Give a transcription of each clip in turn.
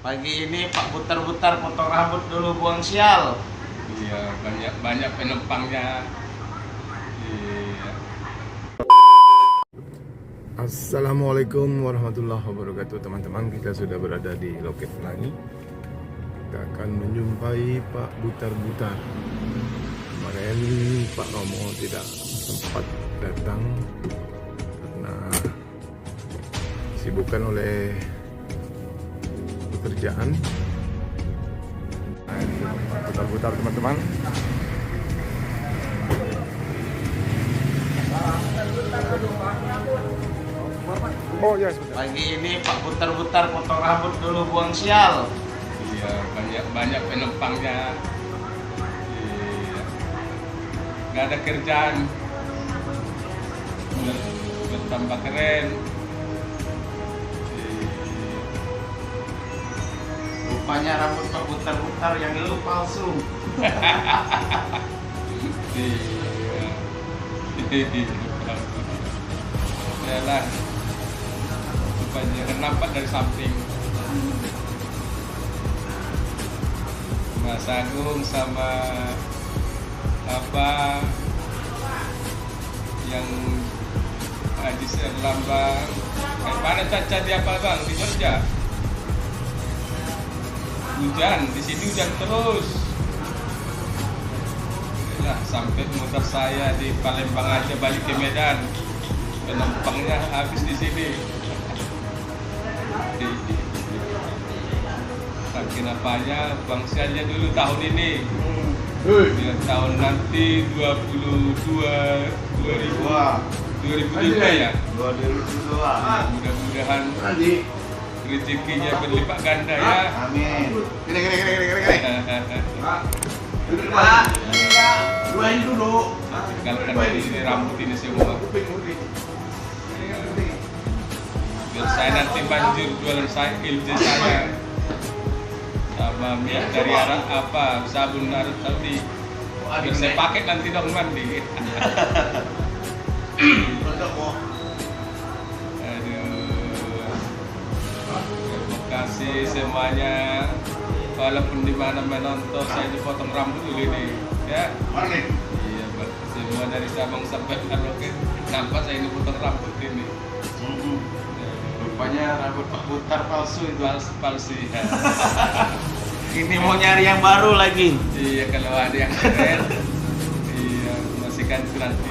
Pagi ini Pak Butar-Butar potong rambut dulu, buang sial. Iya, banyak penumpangnya. Iya. Assalamualaikum warahmatullahi wabarakatuh. Teman-teman, kita sudah berada di Loket Pelangi. Kita akan menjumpai Pak Butar-Butar. Kemarin Pak Romo tidak sempat datang karena disibukkan oleh pekerjaan. Pak Butar-Butar, teman-teman. Oh ya, Pagi ini Pak Butar-Butar potong rambut dulu, buang sial. Iya, banyak penumpangnya. Iya. Nggak ada kerjaan. Bertambah keren. Iya. Rupanya rambut Pak Butar-Butar yang dulu palsu. Yalah, supaya nampak dari samping. Mas Agung sama apa yang Haji Serlambang. Mana caca di apa bang? Di Jogja. Hujan, di sini hujan terus. Nah, sampai motor saya di Palembang aja balik ke Medan. Penumpangnya habis di sini. Saking apanya, bangsiannya dulu tahun ini. Tahun nanti 2002 ya. 2002. Mudah-mudahan rezekinya berlipat ganda ya. Amin. Gini. Pak, doain dulu. Tinggalkan ini rambut ini semua. Biar saya nanti banjir jualan saya, ilmu saya. Sama minyak dari Arab apa, sabun Arab Saudi. Biar saya pakai nanti dong mandi. Aduh. Terima kasih semuanya. Walaupun di mana menonton, saya dipotong rambut dulu nih, ya. Iya, Pak. Semua dari Sabang sampai Merauke, nampak saya ini potong rambut ini. Rupanya rambut Pak Butar palsu itu. Palsu ya. Ini mau nyari yang baru lagi. Iya, kalau ada yang keren, iya, masih kan nanti.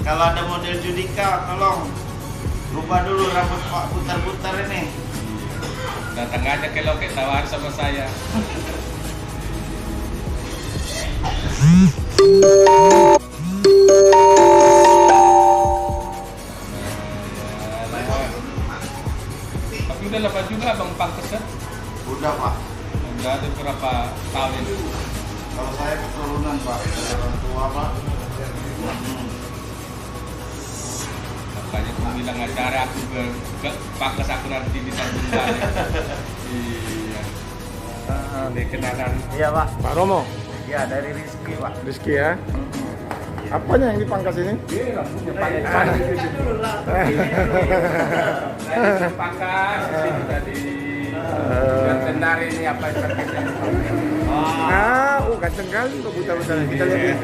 Kalau ada model Judika, tolong rubah dulu rambut Pak Butar-Butar ini. Datang aja ke Loket tawar sama saya. Tapi udah lama juga Bang Pangkes. Udah Pak. Udah ada berapa tahun ini? Kalau saya keturunan Pak, dari orang tua Pak. Makanya aku bilang acara aku ke Pangkes aku nanti di Tanjung Balai. Iya. Ini kenalan. Iya Pak. Pak Romo, Iya dari Rizky Pak. Rizky ya. Apanya yang dipangkas ini? Iya, rambutnya pangkas. Pangkas, sini tadi. Benar ini apa yang terkait? Ganteng kali Pak Butar-Butar. Kita lihat.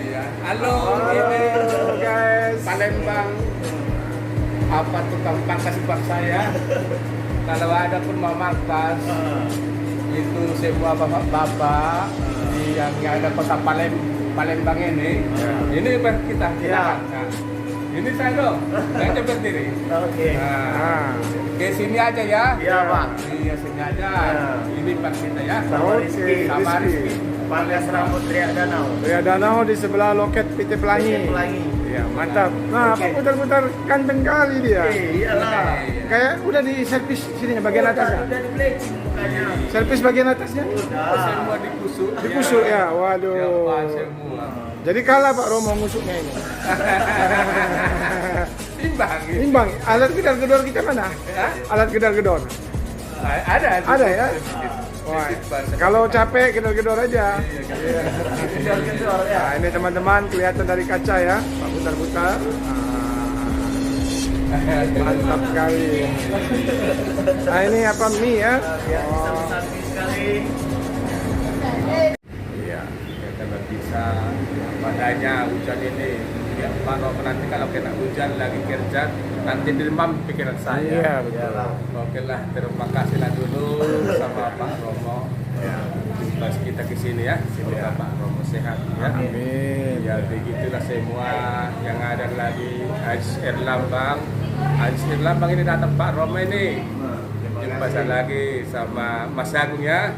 Iya. Halo, ini guys. Palembang. Apa tukang pangkas bang saya? Kalau ada pun mau pangkas, itu semua bapak-bapak yang ada kota Palembang ini. Ini bang kita. Nah, ini saya dong. Saya coba diri. Oke. Nah, ke sini aja ya. Iya Pak. Iya sini aja. Ya. Ini Pak kita ya. Sama Rizky. Sama Rizky. Pangkas rambut Riak Danau. Ria Danau di sebelah Loket PT Pelangi. Pelangi. Iya, mantap. Nah, Pak Butar-Butar ganteng kali dia. Iyalah. Kayak udah di servis sini bagian atasnya. Udah di bleaching mukanya. Servis bagian atasnya. Semua dikusuk. Dikusuk ya. Waduh. Siapa semua. Jadi kalah Pak Romo ngusuknya ini. Timbang. Gitu. Imbang. Alat gedor-gedor kita mana? Ya? Alat gedor-gedor. Ada. Ada ya? Wah, kalau capek gedor-gedor aja. Iya. Gedor-gedor ya. Nah, ini teman-teman kelihatan dari kaca ya, Pak Butar-Butar. Mantap sekali. Nah ini apa mie ya? Ya, bisa pesan mie sekali. Iya, ya, kalau bisa padanya hujan ini. Ya, Pak Romo nanti kalau kena hujan lagi kerja, nanti demam pikiran saya. Iya betul. Oke lah, terima kasih lah dulu sama Pak Romo. Ya, jumpa kita ke sini ya. Semoga Pak Romo sehat ya. Amin. Ya begitulah semua yang ada lagi HSR Lambang. HSR Lambang ini datang Pak Romo ini. Jumpa saya lagi sama Mas Agung ya.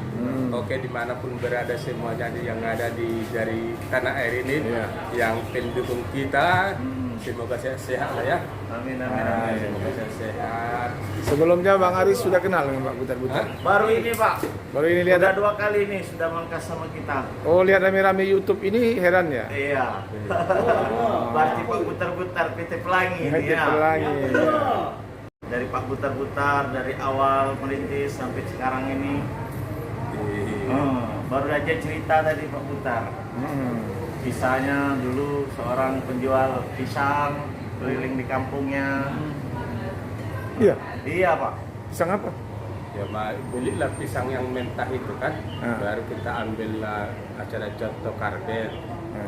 Oke, dimanapun berada semuanya yang ada dari tanah air ini, yang pendukung kita, semoga sehat lah ya. Amin. Semoga sehat. Sebelumnya Bang Aris sudah kenal dengan Pak Butar-Butar? Baru ini Pak. Baru ini lihat. Udah 2 kali nih sudah mangkas sama kita. Oh lihat rame-rame YouTube ini heran ya? Iya. Berarti Pak Butar-Butar PT Pelangi ini PT ya. Pelangi. Dari Pak Butar-Butar dari awal merintis sampai sekarang ini. Baru aja cerita tadi Pak Butar. Kisahnya dulu seorang penjual pisang keliling di kampungnya. Iya. Iya Pak. Pisang apa? Ya belilah pisang yang mentah itu kan, baru kita ambillah acara contoh karbet,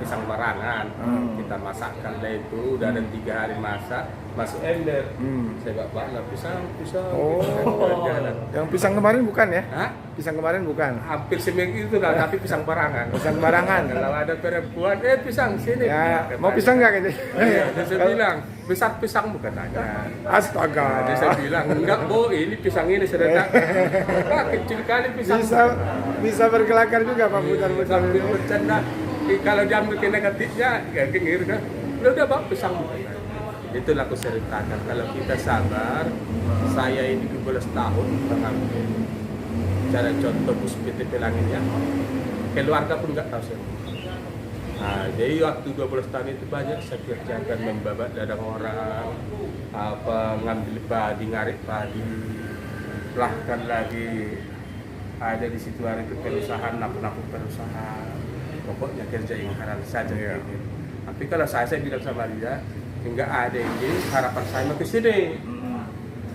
pisang barangan, kita masakkan lah itu, udah ada 3 hari masak, masuk ember, saya bawa pisang. Oh, jalan. yang pisang kemarin bukan ya? Hah? Pisang kemarin bukan? Hampir seminggu itu kan, tapi pisang barangan. Pisang barangan. Kalau ada perempuan, pisang sini. Ya, mau pisang nggak gitu? Saya bilang, besar pisang bukan tanya. Astaga. Jadi saya bilang, enggak Bu, ini pisang ini sedang. Kecil kali pisang. Bisa berkelakar juga Pak Butar-Butar. Sambil bercanda. Kalau diambil ke negatifnya, kayak gitu kan. Udah Pak, pisang. Itulah aku ceritakan. Kalau kita sabar, saya ini 12 tahun mengambil cara contoh bus PT Pelangi ya. Keluarga pun nggak tahu saya. Nah, jadi waktu 12 tahun itu banyak saya kerjakan, membabat ladang orang, ngambil padi, ngarik padi, lahkan lagi ada di situ hari itu perusahaan, napu perusahaan, pokoknya kerja yang halal saja. Gitu. Tapi kalau saya bilang sama dia, enggak ada ini harapan saya mau ke sini,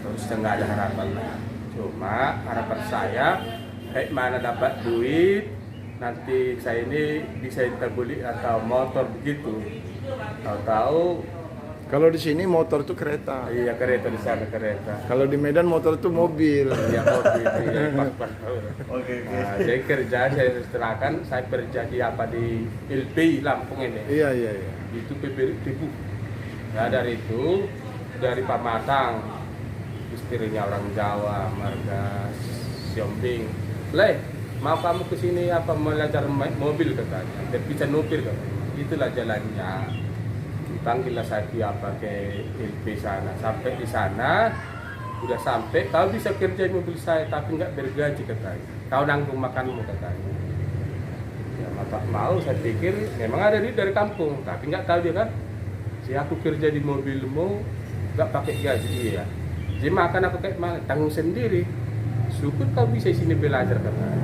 terus nggak ada harapan lah. Cuma harapan saya, mana dapat duit, nanti saya ini bisa beli atau motor begitu. Tahu-tahu kalau di sini motor tuh kereta. iya kereta, di sana kereta. Kalau di Medan motor tuh mobil. Iya mobil. Iya, Oke. nah, jadi kerja saya serahkan, saya kerja di LP Lampung ini. Iya. Itu PBR Tibu. Nah dari itu, dari Pamatang, istrinya orang Jawa, marga Siombing. Mau kamu kesini belajar mobil katanya, dan bisa nupir katanya. Itulah jalannya. Dipanggillah saya ke LP sana. Sampai di sana, udah sampai, kau bisa kerja mobil saya, tapi nggak bergaji katanya. Kau nanggung makanmu katanya. Ya mau, saya pikir memang ada dari kampung, tapi nggak tahu dia kan. Si aku kerja di mobilmu, nggak pakai gaji iya. Jadi makan aku kayak mana? Tanggung sendiri. Syukur kau bisa sini belajar katanya.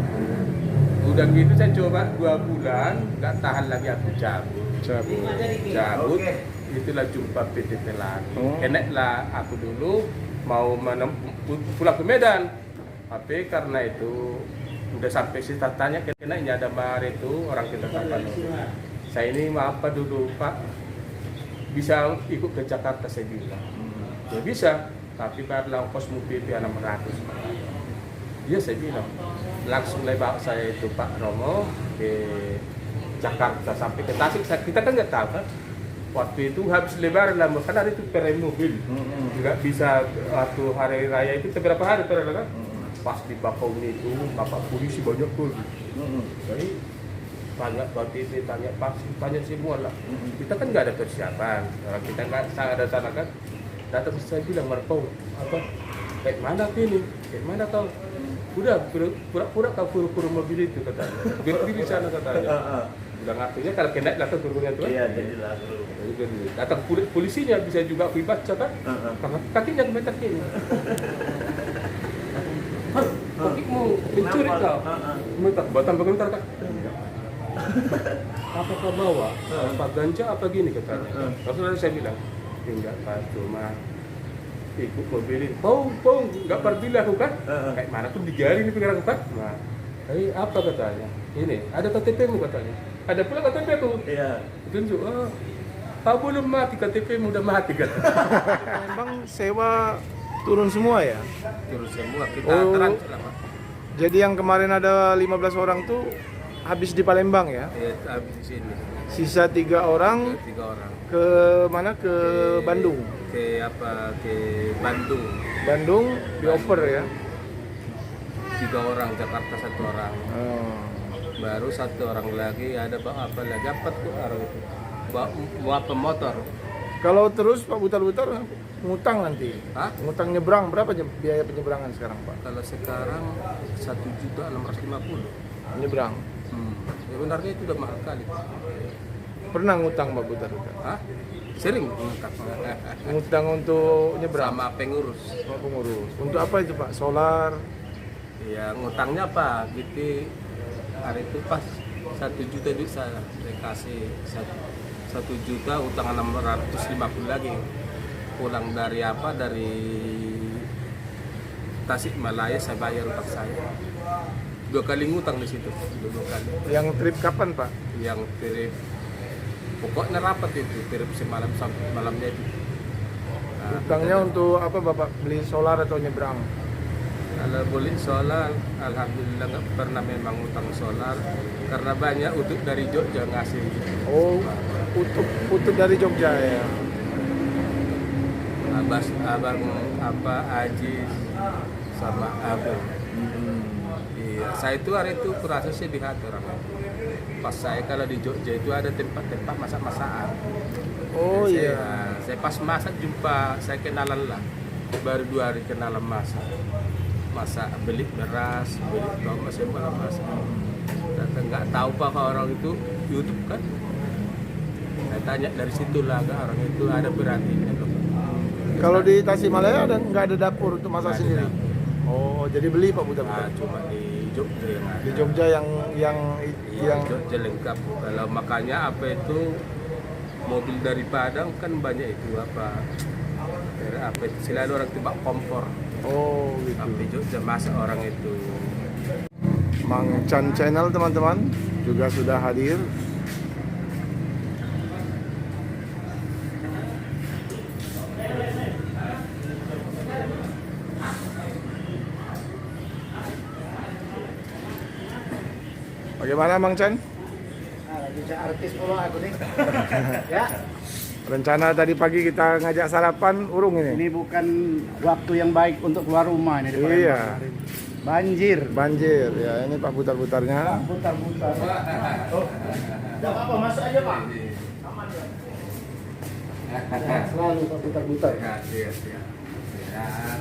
Udah gitu saya coba 2 bulan, nggak tahan lagi aku cabut. Itulah jumpa PT Pelangi. Enaklah aku dulu mau pulang ke Medan, tapi karena itu udah sampai sih tanya kenanya ada bar itu orang kita kapan. Saya ini apa dulu Pak, bisa ikut ke Jakarta saya bilang. Ya bisa, tapi bayar ongkos PP 600. Iya saya bilang, langsung bawa saya itu Pak Romo ke Jakarta sampai ke Tasik. Kita kan nggak tahu kan, waktu itu habis lebaran lah, kan hari itu perem mobil, nggak bisa waktu hari raya itu beberapa hari kan, pas di Bakauheni itu bapak polisi banyak tuh, jadi banyak waktu itu banyak semua lah. Kita kan nggak ada persiapan, orang kita nggak ada sana kan, datang saya bilang Marco kayak mana ini, kayak mana kau? Udah pura-pura kau pura-pura mobil itu katanya, berdiri di sana katanya. Udah ngakunya kalau kena datang gurunya tuh. Iya, jadilah. Datang polisinya bisa juga aku baca kan? Karena kakinya gemetar kiri. Kakimu mencuri kau? Gemetar, batang bergemetar kan? Apa kau bawa? Apa ganja apa gini katanya? Lalu saya bilang, enggak Pak, cuma ikut mobil ini, pong, nggak pernah aku kan? Kayak mana pun di jari ini pikiran aku kan? Nah, apa katanya? Ini ada KTP-mu katanya. Ada pula KTP aku. Iya. Tunjuk. Belum mati, KTP-mu udah mati kan? Palembang sewa turun semua ya? Terus semua kita Oh. transfer lah, Pak. Jadi yang kemarin ada 15 orang tuh habis di Palembang ya? Habis di sini. Sisa 3 orang 3 orang. ke mana? Ke Bandung. Ke Bandung. Bandung dioper ya? 3 orang, Jakarta 1 orang. Oh. Baru 1 orang lagi ada apa lagi? 4 orang itu. Bawa pemotor. Kalau terus Pak Butar-Butar ngutang nanti? Hah? Ngutang nyebrang berapa biaya penyeberangan sekarang Pak? Kalau sekarang 1.650.000. Nyebrang. Sebenarnya itu udah mahal kali. Pernah ngutang Pak Butar-Butar? Hah? Sering ngutang. Ngutang untuk nyebrang? Sama pengurus. Sama pengurus. Untuk apa itu Pak? Solar? Ya ngutangnya apa? Gitu hari itu pas 1 juta duit saya kasih 1 juta utang 650 lagi. Pulang dari apa? Dari Tasikmalaya saya bayar utang saya. 2 kali ngutang di situ. 2 kali. Yang trip kapan Pak? Yang trip pokoknya rapat itu trip semalam sampai malamnya itu. Nah, Utangnya kita- untuk apa Bapak? Beli solar atau nyebrang? Kalau boleh solar, alhamdulillah nggak pernah memang utang solar karena banyak untuk dari Jogja ngasih. Oh, utut dari Jogja ya. Abang apa Ajis sama Abang. Iya, saya itu hari itu kurasa sih di hati orang. Pas saya kalau di Jogja itu ada tempat-tempat masak-masakan. Oh Saya- iya. Saya pas masak jumpa, saya kenalan lah. Baru 2 hari kenalan masak. Masak beli beras, beli tomat, saya malah masak. Datang nggak tahu pak orang itu YouTube kan? Saya tanya dari situlah kan orang itu ada berarti. Kalau di Tasikmalaya nggak ada dapur untuk masak Nggak ada sendiri? dapur. Oh, jadi beli Pak Butar-Butar? Cuma di Jogja yang ada. Di Jogja yang Iya, Jogja lengkap. Kalau makanya apa itu mobil dari Padang kan banyak itu apa itu selalu orang tebak kompor. Oh gitu. Sampai Jogja masak orang itu. Mang Chan Channel teman-teman juga sudah hadir. Bagaimana Mang Chan? Lagi artis pula aku nih. Ya, Rencana tadi pagi kita ngajak sarapan urung ini. ini bukan waktu yang baik untuk keluar rumah ini di Palembang Iya. hari ini. Banjir. Banjir ya, ini Pak Butar-Butarnya. Putar-putar. Oh. Enggak apa-apa, masuk aja, Pak. Aman ya. Ya, selalu Pak putar-putar. Iya.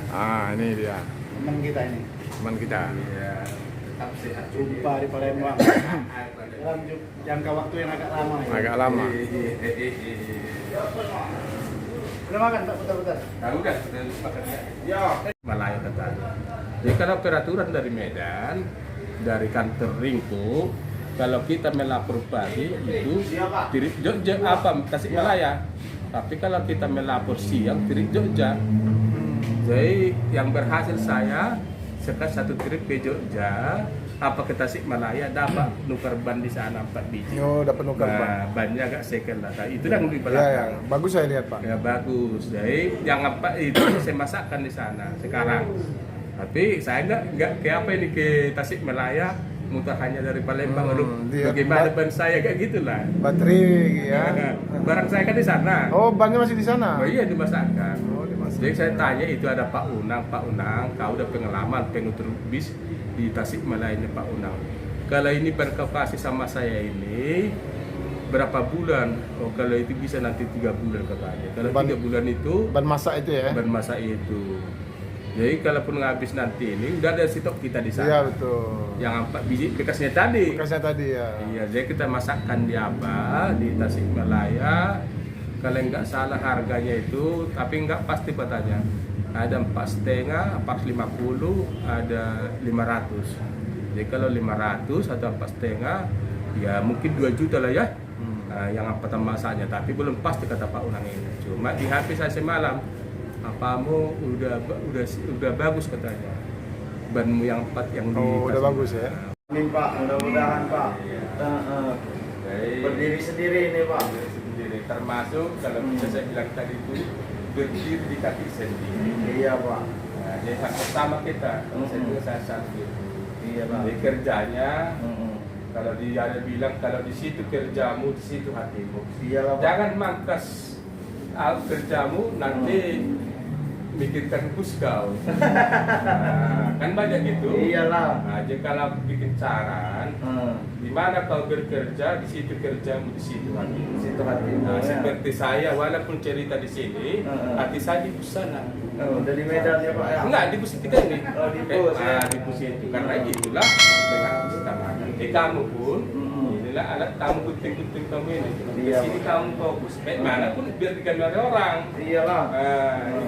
Ah, ini dia Teman kita ini. teman kita. Iya. Tetap sehat. Jumpa di Palembang. Dalam jangka waktu yang agak lama ya. Agak lama. Udah makan Pak putar-putar? Tahu kan? Sudah makan ya? Ya. Malaya katanya. Jadi kalau peraturan dari Medan, dari kantor Ringko, kalau kita melapor pagi itu tirik Jogja apa Tasikmalaya. Tapi kalau kita melapor siang tirik Jogja. Jadi yang berhasil saya sekat 1 trip ke Jogja, apa ke Tasikmalaya dapat nukar ban di sana 4 biji. Oh, dapat nukar Pak. Nah, bannya agak second lah. Itu yang di Ya, ya. belakang. Bagus saya lihat Pak. Ya bagus. Jadi yang apa itu saya masakkan di sana sekarang. Tapi saya nggak kayak apa ini ke Tasikmalaya mutar hanya dari Palembang. Dia- Bagaimana ban saya kayak gitulah. Baterai ya. Barang saya kan di sana. Oh, bannya masih di sana. Oh iya dimasakkan. Oh, dimasak. Jadi saya tanya itu ada Pak Unang, kau udah pengalaman pengutur bis di Tasikmalaya ini Pak Unang. Kalau ini berkapasi sama saya ini berapa bulan? Oh kalau itu bisa nanti 3 bulan katanya. Kalau Ban- 3 bulan itu Ban masak itu ya. ban masa itu. Jadi kalaupun habis nanti ini udah ada stok kita di Iya sana. betul. Yang 4 biji bekasnya tadi. Bekasnya tadi ya. Iya, jadi kita masakkan di apa di Tasikmalaya. Kalau nggak salah harganya itu, tapi nggak pasti katanya. Ada 4,5, 450, ada 500. Jadi kalau 500 atau 4,5, ya mungkin 2 juta lah ya. Yang apa masaknya, tapi belum pasti kata Pak Unang ini. Cuma di HP saya semalam apamu udah bagus katanya. Banmu yang 4 yang Oh, udah bagus ya. Amin Pak, mudah-mudahan Pak. Iya. Baik. Berdiri sendiri ini Pak. Sendiri, termasuk kalau bisa saya bilang tadi itu berdiri di kaki sendiri. Iya Pak. Nah, ini hak pertama kita. Saya juga saya sakit. Iya Pak. Jadi kerjanya Mm-mm. kalau dia ada bilang kalau di situ kerjamu, di situ hatimu. Iyalah Pak. Jangan mangkas kerjamu nanti mikirkan bus kau. Nah, kan banyak gitu. Iyalah. Nah, jadi kalau bikin saran, di mana kau bekerja, di situ kerjamu, di situ hatimu. Di situ hatimu. Nah, ya. seperti saya, walaupun cerita di sini, hati saya di bus sana. Dari Medan ya Pak ya. Enggak, di bus kita ini. Oh, di bus, ya. Di bus itu. Karena itulah dengan utamakan. Kamu pun, inilah alat kamu gunting-gunting kamu ini. Di Iya, sini Pak. kamu fokus. Baik mana pun biar dikenal orang. Iyalah. Nah,